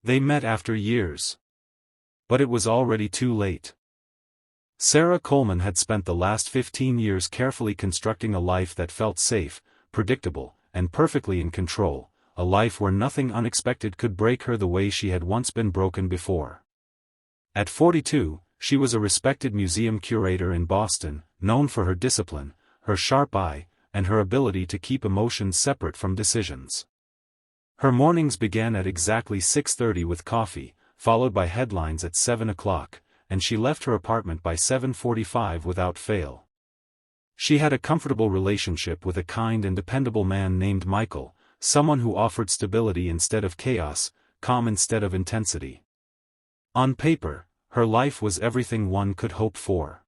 They met after years. But it was already too late. Sarah Coleman had spent the last 15 years carefully constructing a life that felt safe, predictable, and perfectly in control, a life where nothing unexpected could break her the way she had once been broken before. At 42, she was a respected museum curator in Boston, known for her discipline, her sharp eye, and her ability to keep emotions separate from decisions. Her mornings began at exactly 6:30 with coffee, followed by headlines at 7 o'clock, and she left her apartment by 7:45 without fail. She had a comfortable relationship with a kind and dependable man named Michael, someone who offered stability instead of chaos, calm instead of intensity. On paper, her life was everything one could hope for.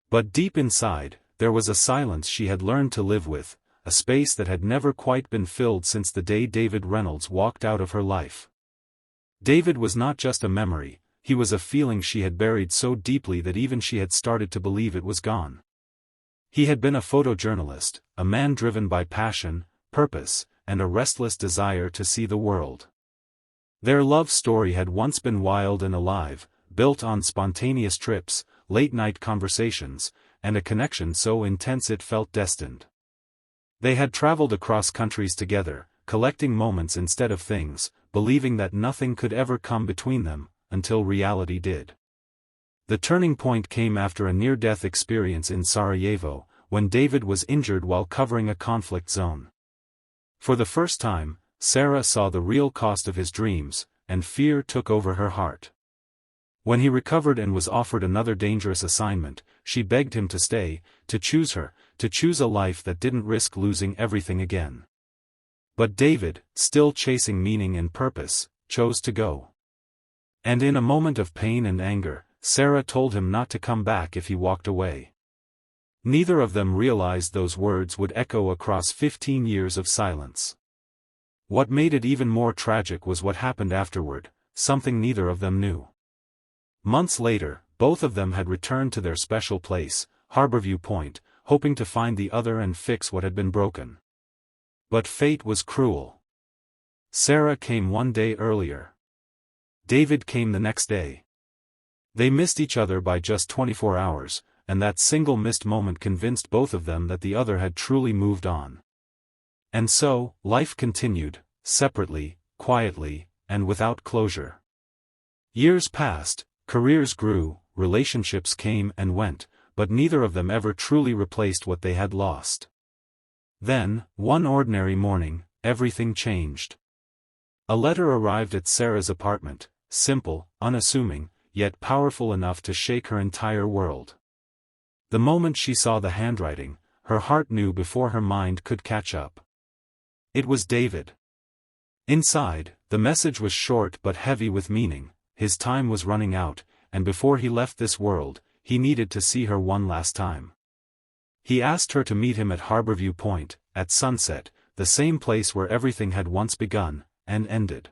But deep inside, there was a silence she had learned to live with, a space that had never quite been filled since the day David Reynolds walked out of her life. David was not just a memory, he was a feeling she had buried so deeply that even she had started to believe it was gone. He had been a photojournalist, a man driven by passion, purpose, and a restless desire to see the world. Their love story had once been wild and alive, built on spontaneous trips, late-night conversations, and a connection so intense it felt destined. They had traveled across countries together, collecting moments instead of things, believing that nothing could ever come between them, until reality did. The turning point came after a near-death experience in Sarajevo, when David was injured while covering a conflict zone. For the first time, Sarah saw the real cost of his dreams, and fear took over her heart. When he recovered and was offered another dangerous assignment, she begged him to stay, to choose her, to choose a life that didn't risk losing everything again. But David, still chasing meaning and purpose, chose to go. And in a moment of pain and anger, Sarah told him not to come back if he walked away. Neither of them realized those words would echo across 15 years of silence. What made it even more tragic was what happened afterward, something neither of them knew. Months later, both of them had returned to their special place, Harborview Point, hoping to find the other and fix what had been broken. But fate was cruel. Sarah came one day earlier. David came the next day. They missed each other by just 24 hours, and that single missed moment convinced both of them that the other had truly moved on. And so, life continued, separately, quietly, and without closure. Years passed, careers grew, relationships came and went, but neither of them ever truly replaced what they had lost. Then, one ordinary morning, everything changed. A letter arrived at Sarah's apartment, simple, unassuming, yet powerful enough to shake her entire world. The moment she saw the handwriting, her heart knew before her mind could catch up. It was David. Inside, the message was short but heavy with meaning. His time was running out, and before he left this world, he needed to see her one last time. He asked her to meet him at Harborview Point, at sunset, the same place where everything had once begun, and ended.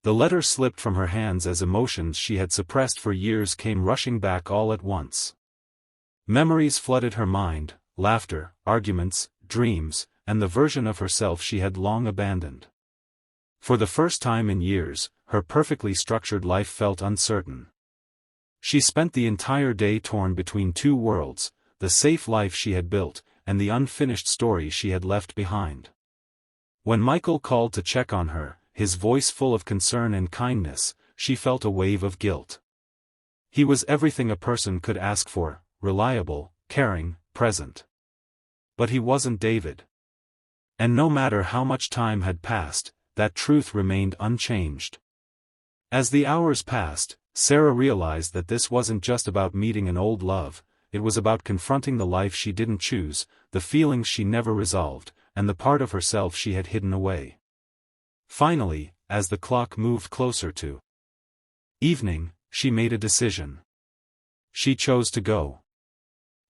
The letter slipped from her hands as emotions she had suppressed for years came rushing back all at once. Memories flooded her mind, laughter, arguments, dreams, and the version of herself she had long abandoned. For the first time in years, her perfectly structured life felt uncertain. She spent the entire day torn between two worlds, the safe life she had built, and the unfinished story she had left behind. When Michael called to check on her, his voice full of concern and kindness, she felt a wave of guilt. He was everything a person could ask for, reliable, caring, present. But he wasn't David. And no matter how much time had passed, that truth remained unchanged. As the hours passed, Sarah realized that this wasn't just about meeting an old love, it was about confronting the life she didn't choose, the feelings she never resolved, and the part of herself she had hidden away. Finally, as the clock moved closer to evening, she made a decision. She chose to go.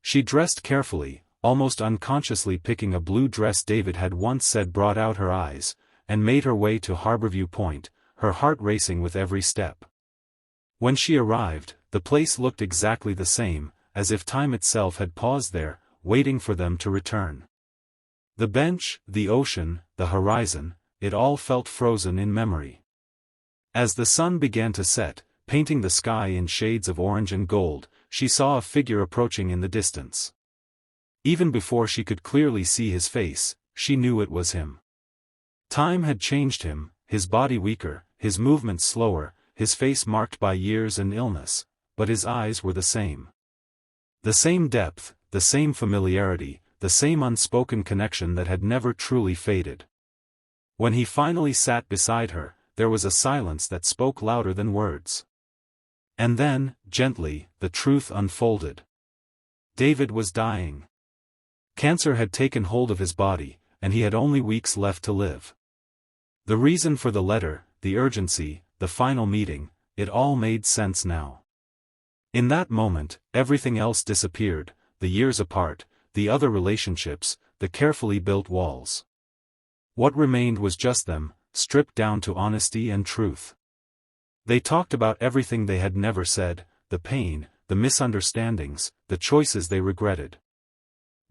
She dressed carefully, almost unconsciously picking a blue dress David had once said brought out her eyes, and made her way to Harborview Point, her heart racing with every step. When she arrived, the place looked exactly the same, as if time itself had paused there, waiting for them to return. The bench, the ocean, the horizon, it all felt frozen in memory. As the sun began to set, painting the sky in shades of orange and gold, she saw a figure approaching in the distance. Even before she could clearly see his face, she knew it was him. Time had changed him, his body weaker, his movements slower, his face marked by years and illness, but his eyes were the same. The same depth, the same familiarity, the same unspoken connection that had never truly faded. When he finally sat beside her, there was a silence that spoke louder than words. And then, gently, the truth unfolded. David was dying. Cancer had taken hold of his body, and he had only weeks left to live. The reason for the letter, the urgency, the final meeting, it all made sense now. In that moment, everything else disappeared, the years apart, the other relationships, the carefully built walls. What remained was just them, stripped down to honesty and truth. They talked about everything they had never said, the pain, the misunderstandings, the choices they regretted.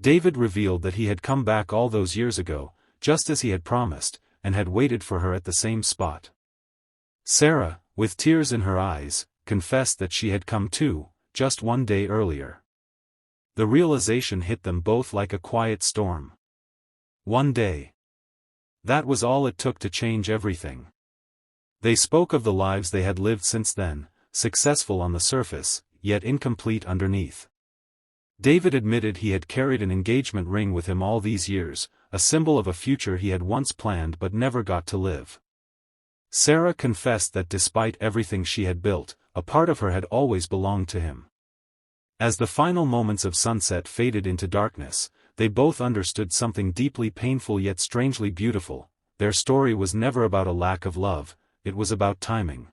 David revealed that he had come back all those years ago, just as he had promised, and had waited for her at the same spot. Sarah, with tears in her eyes, confessed that she had come too, just one day earlier. The realization hit them both like a quiet storm. One day. That was all it took to change everything. They spoke of the lives they had lived since then, successful on the surface, yet incomplete underneath. David admitted he had carried an engagement ring with him all these years, a symbol of a future he had once planned but never got to live. Sarah confessed that despite everything she had built, a part of her had always belonged to him. As the final moments of sunset faded into darkness, they both understood something deeply painful yet strangely beautiful. Their story was never about a lack of love, it was about timing.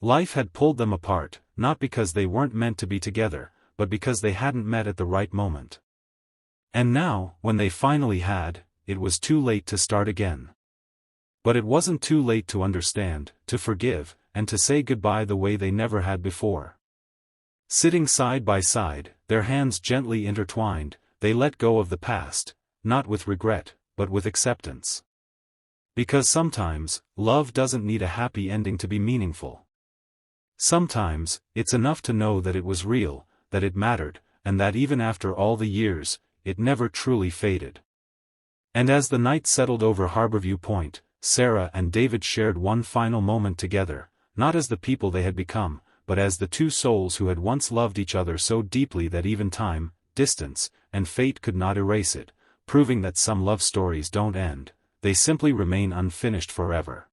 Life had pulled them apart, not because they weren't meant to be together, but because they hadn't met at the right moment. And now, when they finally had, it was too late to start again. But it wasn't too late to understand, to forgive, and to say goodbye the way they never had before. Sitting side by side, their hands gently intertwined, they let go of the past, not with regret, but with acceptance. Because sometimes, love doesn't need a happy ending to be meaningful. Sometimes, it's enough to know that it was real, that it mattered, and that even after all the years, it never truly faded. And as the night settled over Harborview Point, Sarah and David shared one final moment together, not as the people they had become, but as the two souls who had once loved each other so deeply that even time, distance, and fate could not erase it, proving that some love stories don't end, they simply remain unfinished forever.